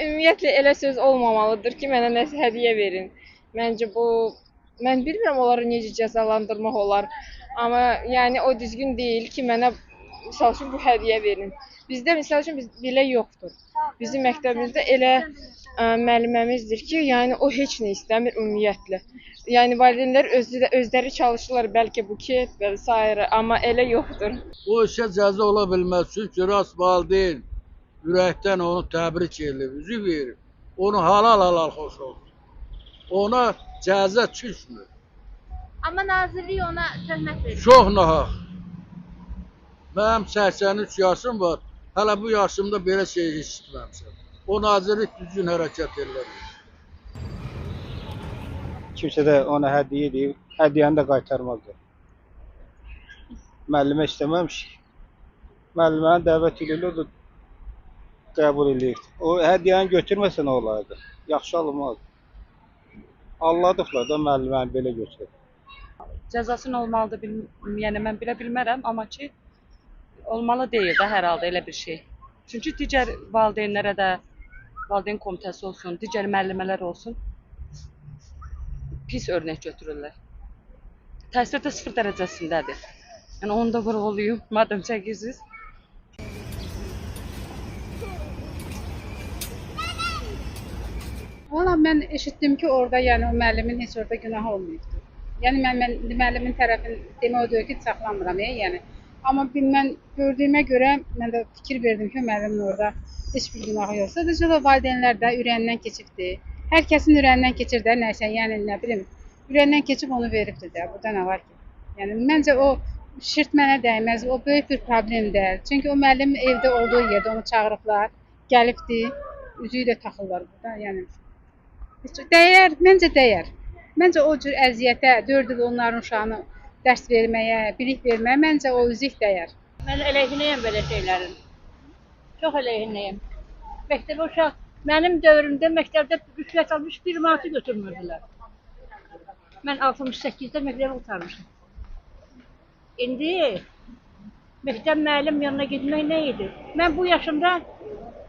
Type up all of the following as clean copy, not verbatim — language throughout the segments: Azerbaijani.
Ümumiyyətlə elə söz olmamalıdır ki, mənə nəsə hədiyyə verin. Məncə bu, mən bilmirəm onları necə cəzalandırmaq olar. Amma yəni o düzgün deyil ki, mənə misal üçün bu hədiyyə verin. Bizdə misal üçün belə yoxdur. Bizim məktəbimizdə elə müəlliməmizdir ki, yəni o heç nə istəmir ümumiyyətlə. Yəni valideynlər özləri çalışırlar bəlkə buket və s. amma elə yoxdur. O işə cəza ola bilməz. Çünki rast valideyn ürəkdən onu təbrik edir, üzü verir. Onu halal xoş olsun. Ona cəza düşmür. Amma nazirlik ona töhmət verir. Çox nahaq. Mənim 83 yaşım var. Hələ bu yaşımda belə şey eşitməmişəm. O nazirlik düzgün hərəkət edir. Kimsə də ona hədiyyə edib, hədiyyəni də qaytarmazdı. Müəllimə istəməmiş. Müəlliməni dəvət edirlər, o da qəbul edir. O hədiyyəni götürməsə nə olardı? Yaxşı alınmazdı. Anladıqlar da müəlliməni belə götürür. Cəzası nə olmalıdır, yəni mən bilə bilmərəm, amma ki, olmalı deyil də hər halda elə bir şey. Çünki digər valideynlərə də, valideyn komitəsi olsun, digər müəllimələr olsun, pis örnək götürürlər. Təsir də 0 dərəcəsindədir. Yəni onu da vurğulayım, madəm çəkirsiniz. Valla mən eşitdim ki, orada yəni o müəllimin heç orada günahı olmayıbdır. Yəni mən müəllimin tərəfini demək o deyil ki, saxlamıram, yəni. Amma mən gördüyümə görə mən də fikir verdim ki, müəllimin orada heç bir günahı yoxdur. Sadəcə də valideynlər də ürəyindən keçibdir. Hər kəsin ürəyindən keçir də nəsə, yəni nə bilim, ürəyindən keçib onu veribdir də. Burada nə var ki? Yəni məncə o şirtmənə dəyməz, o böyük bir problem deyil. Çünki o müəllim evdə olduğu yerdə onu çağırıblar, gəlibdi, üzüyü də taxırlar burada, yəni. Dəyər, məncə dəyər. Məncə o cür əziyyətə, 4 il onların uşağını dərs verməyə, bilik verməyə, məncə o üzük dəyər. Mən əleyhinəyəm belə şeylərin. Çox əleyhinəyəm. Məktəbə uşaq, mənim dövrümdə məktəbdə rüşvət almış 1 manatı götürmürdülər. Mən 68-də məktəbə qurtarmışam. İndi məktəb müəllim yanına getmək nə idi? Mən bu yaşımda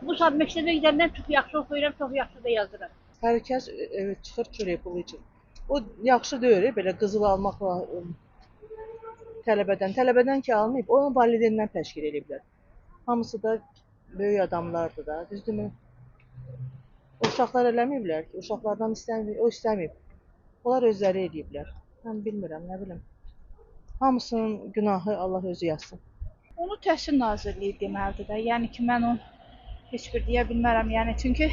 bu saat məktəbə gedəndən çox yaxşı oxuyuram, çox yaxşı da yazıram. Hər kəs çıxır çörək pulu üçün. O yaxşı deyil, belə qızıl almaqla tələbədən ki almayıb, onu valideynlər təşkil ediblər. Hamısı da böyük adamlardır da, düzdürmü? Uşaqlar eləməyiblər ki, uşaqlardan o istəməyib. Onlar özləri ediblər. Mən bilmirəm, nə bilim. Hamısının günahı Allah özü yazsın. Onu Təhsil Nazirliyi deməlidir də. Yəni ki, mən onu heç bir deyə bilmərəm. Yəni çünki